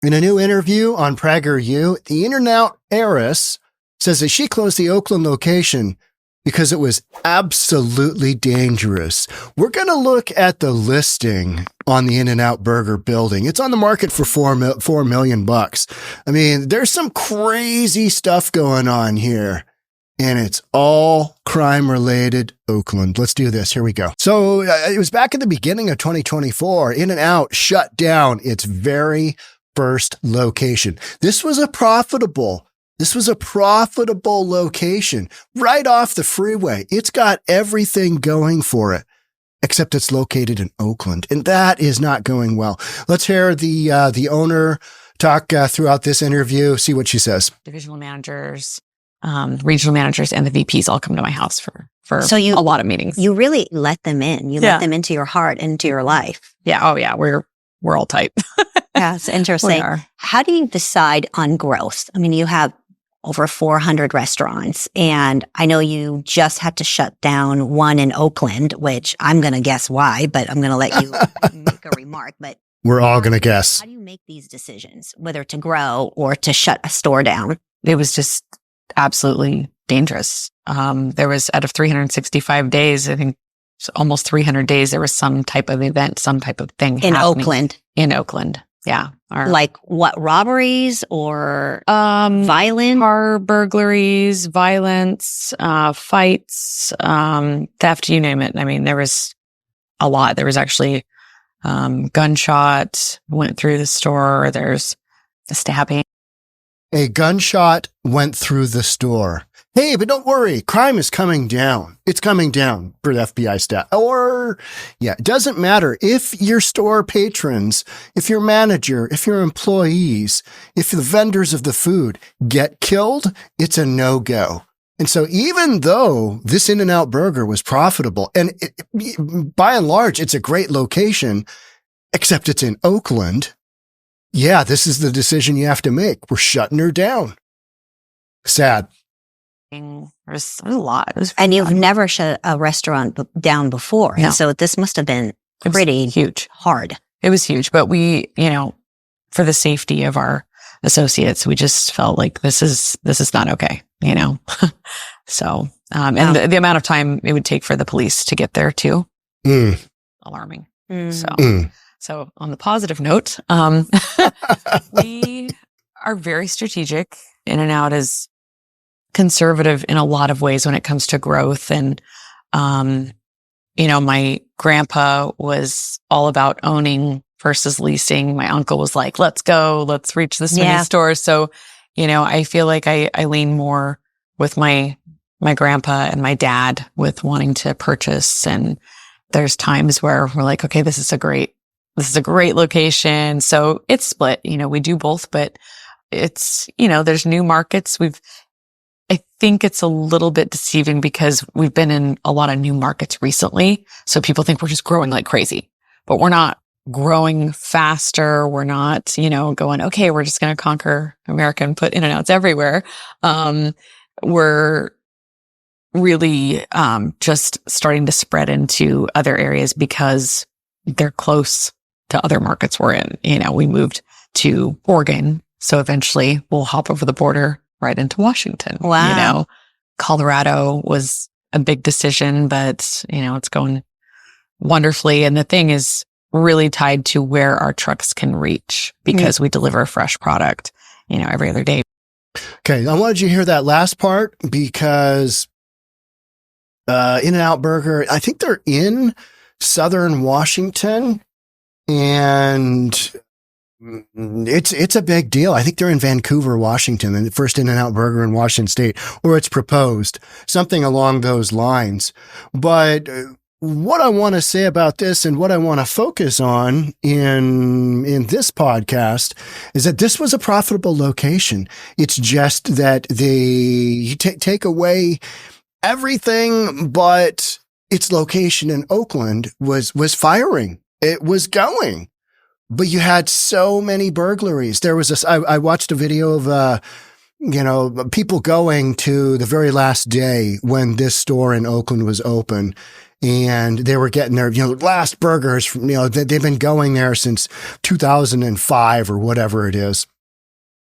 In a new interview on PragerU, the In-N-Out heiress says that she closed the Oakland location because it was absolutely dangerous. We're going to look at the listing on the In-N-Out Burger building. It's on the market for $4 million. I mean, there's some crazy stuff going on here, and it's all crime-related Oakland. Let's do this. Here we go. So it was back at the beginning of 2024. In-N-Out shut down its very first location. This was a profitable location right off the freeway. It's got everything going for it, except it's located in Oakland, and that is not going well. Let's hear the owner talk throughout this interview, see what she says. Divisional managers, regional managers, and the VPs all come to my house for a lot of meetings. You really let them in. You let them into your heart, into your life. Yeah. Oh yeah. We're all tight. Yeah, it's interesting. How do you decide on growth? I mean, you have over 400 restaurants, and I know you just had to shut down one in Oakland, which I'm going to guess why, but I'm going to let you make a remark. But we're all going to guess. How do you make these decisions, whether to grow or to shut a store down? It was just absolutely dangerous. There was, out of 365 days, I think almost 300 days, there was some type of event, some type of thing in happening. Oakland. In Oakland. Yeah. Like what, robberies or violent? Car burglaries, violence, fights, theft, you name it. I mean, there was a lot. There was actually gunshot went through the store. There's a stabbing. A gunshot went through the store. Hey, but don't worry. Crime is coming down. It's coming down for the FBI staff. It doesn't matter if your store patrons, if your manager, if your employees, if the vendors of the food get killed, it's a no-go. And so even though this In-N-Out Burger was profitable, and by and large, it's a great location, except it's in Oakland. Yeah, this is the decision you have to make. We're shutting her down. Sad. There was a lot. And you've never shut a restaurant down before. No. So this must have been pretty huge, hard. It was huge, but we, for the safety of our associates, we just felt like this is not okay, So, and the amount of time it would take for the police to get there too, alarming. So on the positive note, we are very strategic. In-N-Out is conservative in a lot of ways when it comes to growth. And, my grandpa was all about owning versus leasing. My uncle was like, let's go, let's reach this many stores. So, I feel like I lean more with my grandpa and my dad with wanting to purchase. And there's times where we're like, okay, this is a great location. So it's split, we do both, but it's, there's new markets. I think it's a little bit deceiving because we've been in a lot of new markets recently. So people think we're just growing like crazy, but we're not growing faster. We're not, going, okay, we're just going to conquer America and put In-N-Outs everywhere. We're really, just starting to spread into other areas because they're close to other markets we're in. We moved to Oregon. So eventually we'll hop over the border right into Washington. Wow. Colorado was a big decision, but, it's going wonderfully. And the thing is really tied to where our trucks can reach because we deliver fresh product, every other day. Okay. I wanted you to hear that last part because In-N-Out Burger, I think they're in Southern Washington, and it's a big deal. I think they're in Vancouver, Washington, and the first In-N-Out Burger in Washington State, or it's proposed, something along those lines. But what I want to say about this and what I want to focus on in this podcast is that this was a profitable location. It's just that you take away everything, but its location in Oakland was firing. It was going. But you had so many burglaries. There was I watched a video of, people going to the very last day when this store in Oakland was open. and they were getting their, last burgers from, they've been going there since 2005 or whatever it is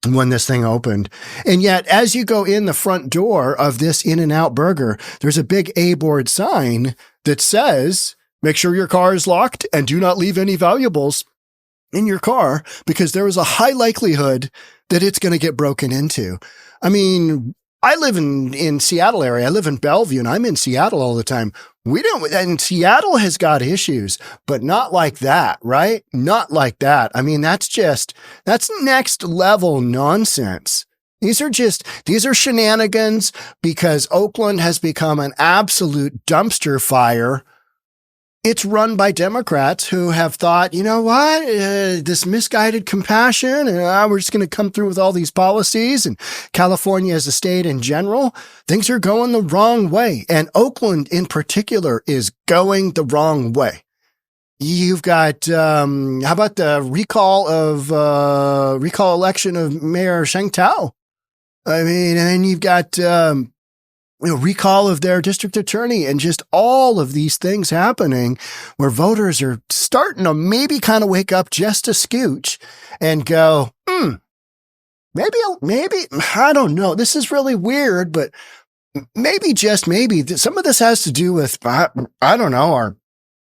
when this thing opened. And yet, as you go in the front door of this In-N-Out Burger, there's a big A-board sign that says, make sure your car is locked and do not leave any valuables in your car because there is a high likelihood that it's going to get broken into. I mean, I live in Seattle area. I live in Bellevue and I'm in Seattle all the time. And Seattle has got issues, but not like that, right? Not like that. I mean, that's next level nonsense. These are shenanigans because Oakland has become an absolute dumpster fire. It's run by Democrats who have thought, you know what, this misguided compassion, and we're just going to come through with all these policies, and California as a state in general, things are going the wrong way. And Oakland in particular is going the wrong way. You've got, how about the recall election of Mayor Sheng Tao? I mean, and then you've got, recall of their district attorney and just all of these things happening where voters are starting to maybe kind of wake up just a scooch and go, maybe, I don't know. This is really weird, but maybe just maybe some of this has to do with, I don't know, our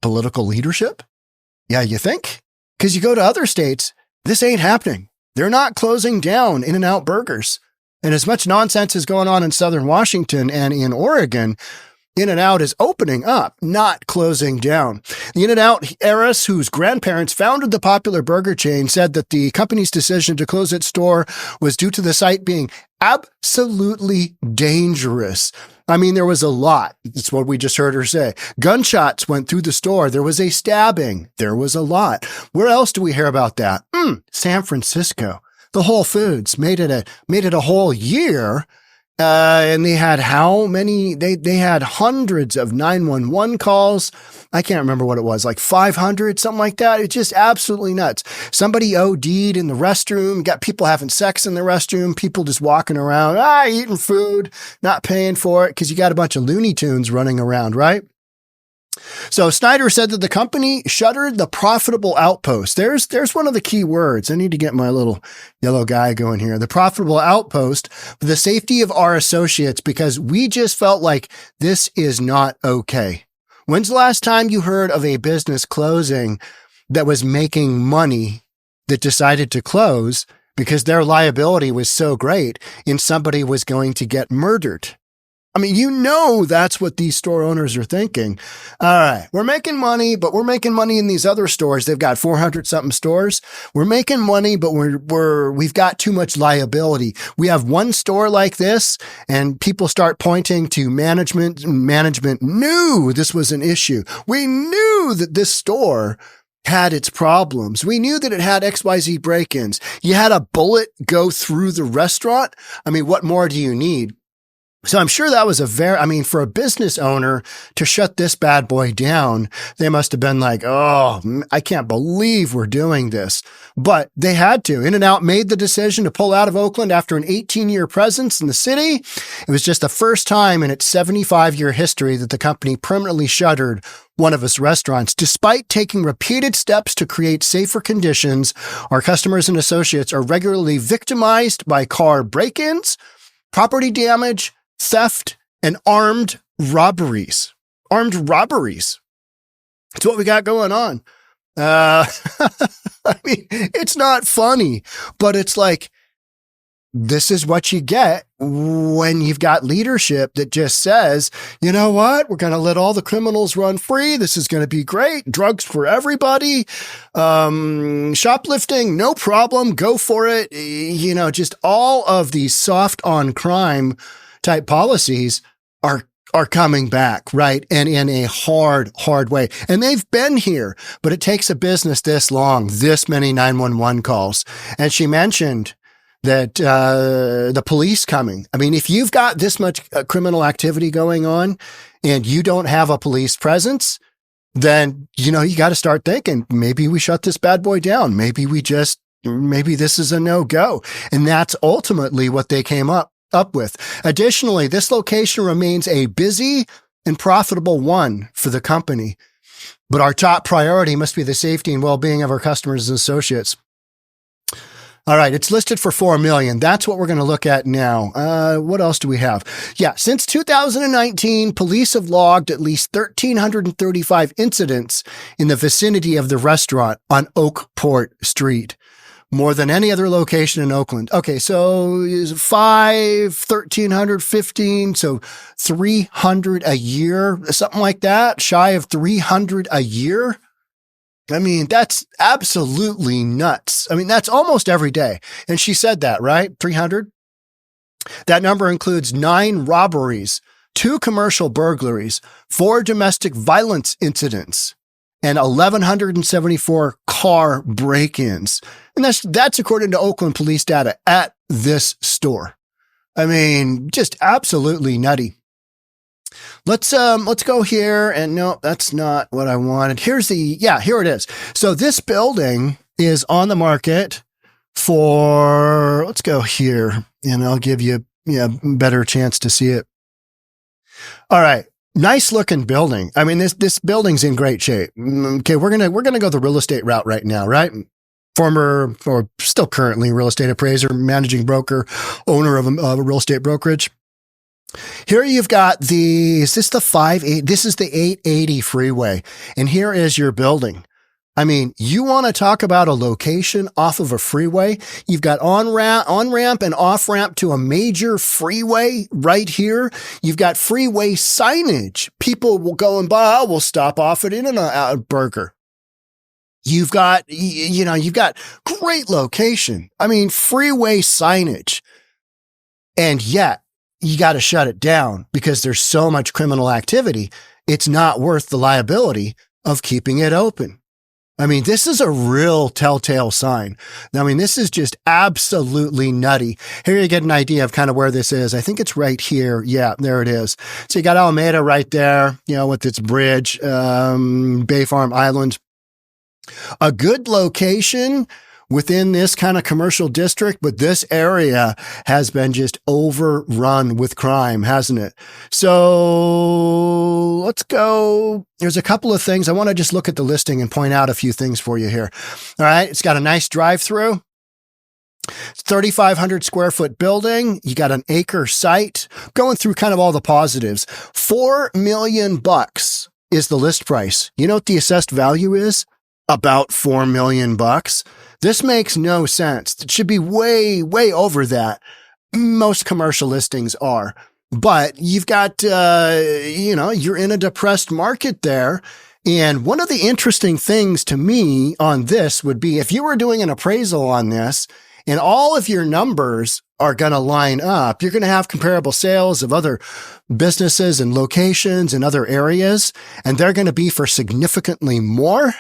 political leadership. Yeah, you think? Because you go to other states, this ain't happening. They're not closing down In-N-Out Burgers. And as much nonsense is going on in Southern Washington and in Oregon, In-N-Out is opening up, not closing down. The In-N-Out heiress, whose grandparents founded the popular burger chain, said that the company's decision to close its store was due to the site being absolutely dangerous. I mean, there was a lot. That's what we just heard her say. Gunshots went through the store. There was a stabbing. There was a lot. Where else do we hear about that? San Francisco. The Whole Foods made it a whole year. And they had how many? They had hundreds of 911 calls. I can't remember what it was, like 500, something like that. It's just absolutely nuts. Somebody OD'd in the restroom, got people having sex in the restroom, people just walking around, eating food, not paying for it because you got a bunch of Looney Tunes running around, right? So Snyder said that the company shuttered the profitable outpost. There's one of the key words. I need to get my little yellow guy going here. The profitable outpost for the safety of our associates because we just felt like this is not okay. When's the last time you heard of a business closing that was making money that decided to close because their liability was so great and somebody was going to get murdered? I mean, that's what these store owners are thinking. All right, we're making money, but we're making money in these other stores. They've got 400 something stores. We're making money, but we've got too much liability. We have one store like this and people start pointing to management. Management knew this was an issue. We knew that this store had its problems. We knew that it had XYZ break-ins. You had a bullet go through the restaurant. I mean, what more do you need? So I'm sure that was for a business owner to shut this bad boy down, they must have been like, oh, I can't believe we're doing this. But they had to. In-N-Out made the decision to pull out of Oakland after an 18-year presence in the city. It was just the first time in its 75-year history that the company permanently shuttered one of its restaurants. Despite taking repeated steps to create safer conditions, our customers and associates are regularly victimized by car break-ins, property damage, theft, and armed robberies. Armed robberies. That's what we got going on. I mean, it's not funny, but it's like, this is what you get when you've got leadership that just says, you know what? We're going to let all the criminals run free. This is going to be great. Drugs for everybody. Shoplifting, no problem. Go for it. Just all of these soft on crime type policies are coming back, right? And in a hard way. And they've been here, but it takes a business this long, this many 911 calls. And she mentioned that the police coming. I mean, if you've got this much criminal activity going on and you don't have a police presence, then, you got to start thinking, maybe we shut this bad boy down. Maybe this is a no-go. And that's ultimately what they came up with. Additionally, this location remains a busy and profitable one for the company. But our top priority must be the safety and well-being of our customers and associates. All right, it's listed for $4 million. That's what we're going to look at now. What else do we have? Yeah, since 2019, police have logged at least 1,335 incidents in the vicinity of the restaurant on Oakport Street, more than any other location in Oakland. Okay, so 1,300, 15, so 300 a year, something like that, shy of 300 a year. I mean, that's absolutely nuts. I mean, that's almost every day. And she said that, right? 300? That number includes 9 robberies, 2 commercial burglaries, 4 domestic violence incidents, and 1,174 car break-ins. And that's according to Oakland police data at this store. I mean, just absolutely nutty. Let's go here, and no, that's not what I wanted. Here it is. So this building is on the market for, let's go here, and I'll give you a better chance to see it. All right. Nice looking building. I mean, this building's in great shape. Okay. We're going to go the real estate route right now, right? Former or still currently real estate appraiser, managing broker, owner of a real estate brokerage. Here you've got this is the 880 freeway. And here is your building. I mean, you want to talk about a location off of a freeway? You've got on-ramp and off-ramp to a major freeway right here. You've got freeway signage. People will go and buy, we'll stop off at In-N-Out Burger. You've got great location. I mean, freeway signage. And yet, you got to shut it down because there's so much criminal activity. It's not worth the liability of keeping it open. I mean, this is a real telltale sign. I mean, this is just absolutely nutty. Here you get an idea of kind of where this is. I think it's right here. Yeah, there it is. So you got Alameda right there, with its bridge, Bay Farm Island. A good location within this kind of commercial district, but this area has been just overrun with crime, hasn't it? So let's go. There's a couple of things. I want to just look at the listing and point out a few things for you here. All right. It's got a nice drive-through. 3,500 square foot building. You got an acre site. Going through kind of all the positives. $4 million is the list price. You know what the assessed value is? About $4 million. This makes no sense. It should be way, way over that. Most commercial listings are, but you've got, you're in a depressed market there. And one of the interesting things to me on this would be if you were doing an appraisal on this and all of your numbers are going to line up, you're going to have comparable sales of other businesses and locations in other areas, and they're going to be for significantly more.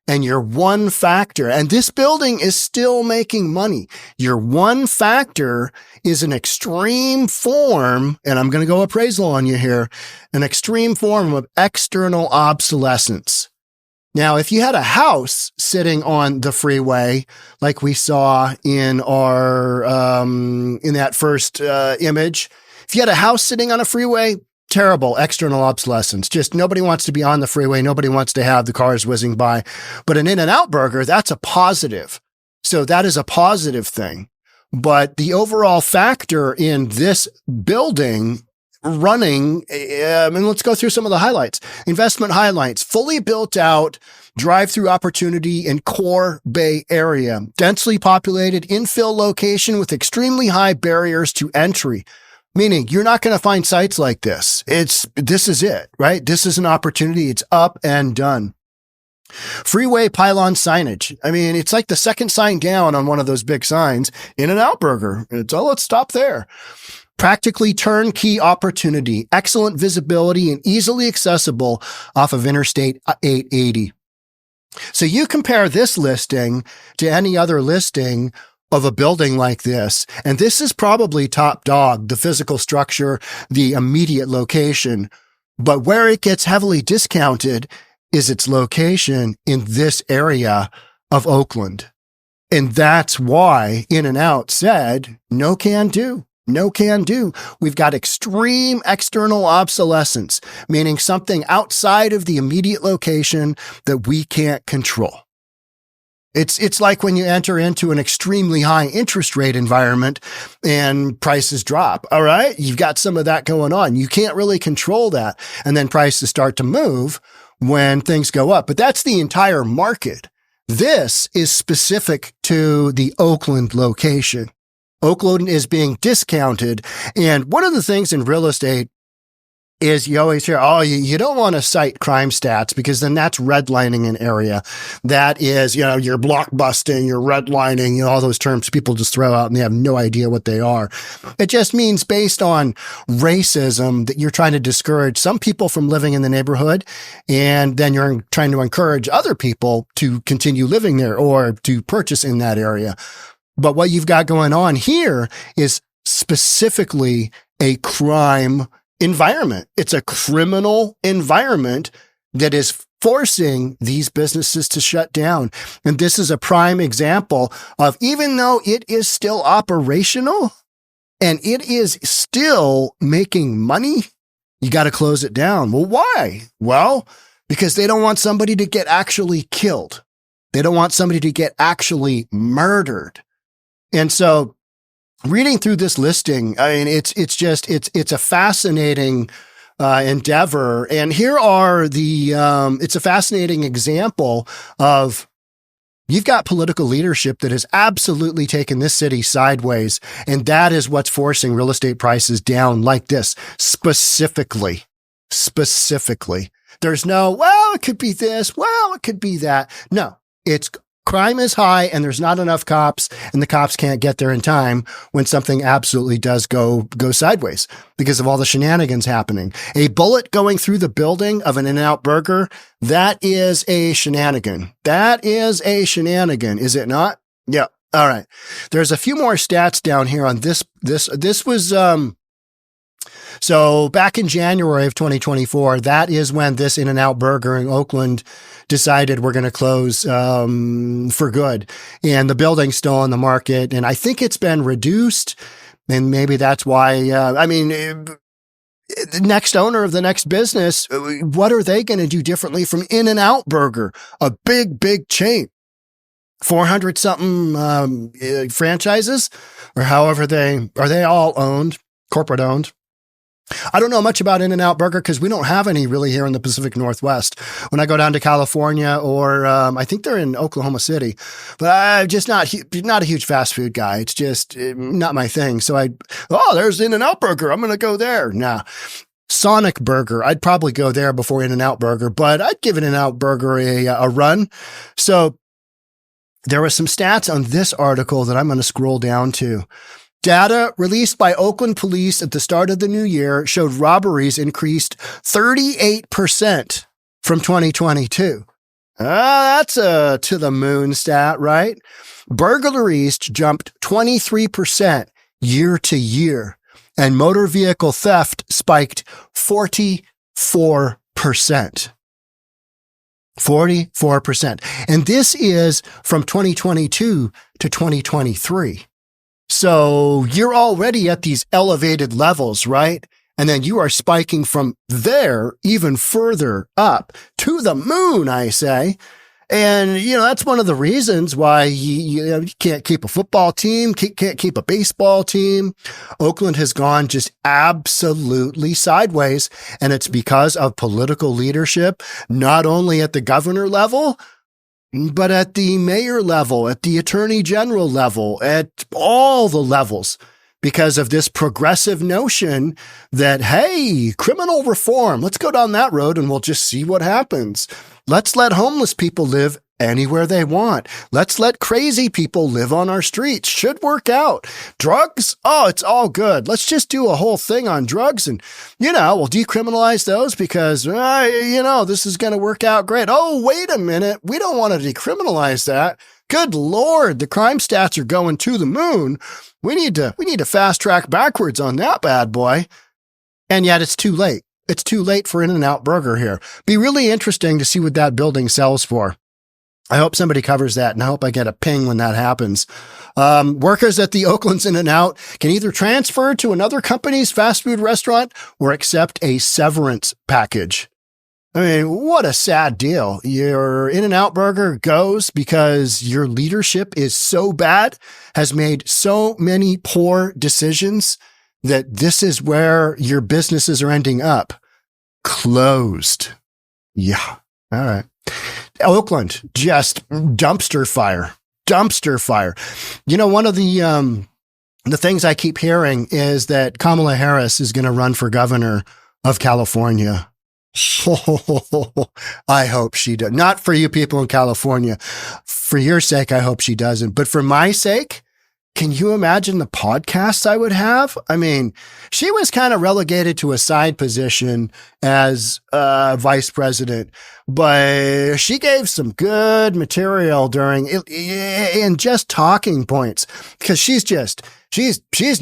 And your one factor, and this building is still making money. Your one factor is an extreme form, and I'm going to go appraisal on you here, an extreme form of external obsolescence. Now, if you had a house sitting on the freeway, like we saw in our, in that first image, if you had a house sitting on a freeway, terrible external obsolescence. Just nobody wants to be on the freeway. Nobody wants to have the cars whizzing by. But an In-N-Out Burger, that's a positive. So that is a positive thing. But the overall factor in this building running, let's go through some of the highlights. Investment highlights, fully built out drive-through opportunity in core Bay Area, densely populated infill location with extremely high barriers to entry. Meaning you're not going to find sites like this. This is it, right? This is an opportunity. It's up and done. Freeway pylon signage. I mean, it's like the second sign down on one of those big signs. In-N-Out Burger. Let's stop there. Practically turnkey opportunity, excellent visibility, and easily accessible off of Interstate 880. So you compare this listing to any other listing of a building like this, and this is probably top dog, the physical structure, the immediate location. But where it gets heavily discounted is its location in this area of Oakland. And that's why In-N-Out said, no can do. No can do. We've got extreme external obsolescence, meaning something outside of the immediate location that we can't control. It's like when you enter into an extremely high interest rate environment and prices drop. All right. You've got some of that going on. You can't really control that. And then prices start to move when things go up. But that's the entire market. This is specific to the Oakland location. Oakland is being discounted. And one of the things in real estate is you always hear, oh, you don't want to cite crime stats because then that's redlining an area. That is, you're blockbusting, you're redlining, all those terms people just throw out and they have no idea what they are. It just means based on racism that you're trying to discourage some people from living in the neighborhood. And then you're trying to encourage other people to continue living there or to purchase in that area. But what you've got going on here is specifically a crime environment. It's a criminal environment that is forcing these businesses to shut down. And this is a prime example of, even though it is still operational and it is still making money, you got to close it down. Well, why? Well, because they don't want somebody to get actually killed. They don't want somebody to get actually murdered. And so reading through this listing, I mean, it's a fascinating endeavor. And here are it's a fascinating example of, you've got political leadership that has absolutely taken this city sideways. And that is what's forcing real estate prices down like this, specifically. There's no, well, it could be this, well, it could be that. No, it's crime is high and there's not enough cops and the cops can't get there in time when something absolutely does go sideways because of all the shenanigans happening. A bullet going through the building of an In-N-Out Burger, that is a shenanigan. That is a shenanigan, is it not? Yeah. All right. There's a few more stats down here on this. This was, so back in January of 2024, that is when this In-N-Out Burger in Oakland decided we're going to close for good. And the building's still on the market. And I think it's been reduced. And maybe that's why, the next owner of the next business, what are they going to do differently from In-N-Out Burger, a big chain? 400 something franchises, or however are they all owned, corporate owned? I don't know much about In-N-Out Burger because we don't have any really here in the Pacific Northwest. When I go down to California or I think they're in Oklahoma City, but I'm just not a huge fast food guy. It's just not my thing. So there's In-N-Out Burger. I'm going to go there. Nah. Sonic Burger. I'd probably go there before In-N-Out Burger, but I'd give In-N-Out Burger a run. So there were some stats on this article that I'm going to scroll down to. Data released by Oakland police at the start of the new year showed robberies increased 38% from 2022. That's a to the moon stat, right? Burglaries jumped 23% year to year, and motor vehicle theft spiked 44%. 44%. And this is from 2022 to 2023. So you're already at these elevated levels, right? And then you are spiking from there even further up to the moon, I say. And, that's one of the reasons why you can't keep a football team, can't keep a baseball team. Oakland has gone just absolutely sideways. And it's because of political leadership, not only at the governor level, but at the mayor level, at the attorney general level, at all the levels, because of this progressive notion that, hey, criminal reform, let's go down that road and we'll just see what happens. Let's let homeless people live anywhere they want. Let's let crazy people live on our streets. Should work out. Drugs? Oh, it's all good. Let's just do a whole thing on drugs and, we'll decriminalize those because, this is going to work out great. Oh, wait a minute. We don't want to decriminalize that. Good Lord. The crime stats are going to the moon. We need to fast track backwards on that bad boy. And yet it's too late. It's too late for In-N-Out Burger here. Be really interesting to see what that building sells for. I hope somebody covers that, and I hope I get a ping when that happens. Workers at the Oakland's In-N-Out can either transfer to another company's fast food restaurant or accept a severance package. I mean, what a sad deal. Your In-N-Out burger goes because your leadership is so bad, has made so many poor decisions that this is where your businesses are ending up. Closed. Yeah. All right. Oakland, just dumpster fire. You know, one of the things I keep hearing is that Kamala Harris is going to run for governor of California. I hope she does. Not for you people in California. For your sake, I hope she doesn't. But for my sake, can you imagine the podcasts I would have? I mean, she was kind of relegated to a side position as vice president, but she gave some good material during and just talking points, because she's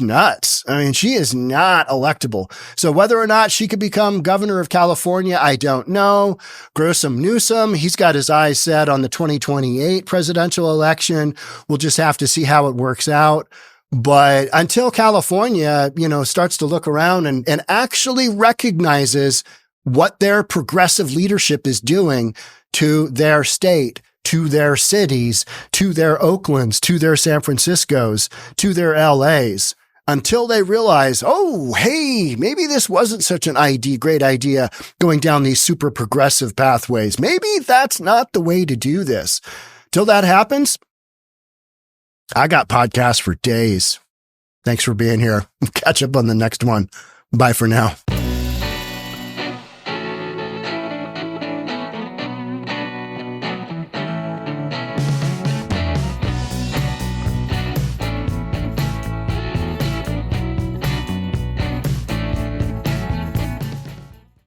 nuts. I mean, she is not electable. So whether or not she could become governor of California, I don't know. Newsom, he's got his eyes set on the 2028 presidential election. We'll just have to see how it works out. But until California, starts to look around and actually recognizes what their progressive leadership is doing to their state, to their cities, to their Oaklands, to their San Franciscos, to their LAs, until they realize, oh, hey, maybe this wasn't such an great idea going down these super progressive pathways. Maybe that's not the way to do this. Till that happens, I got podcasts for days. Thanks for being here. Catch up on the next one. Bye for now.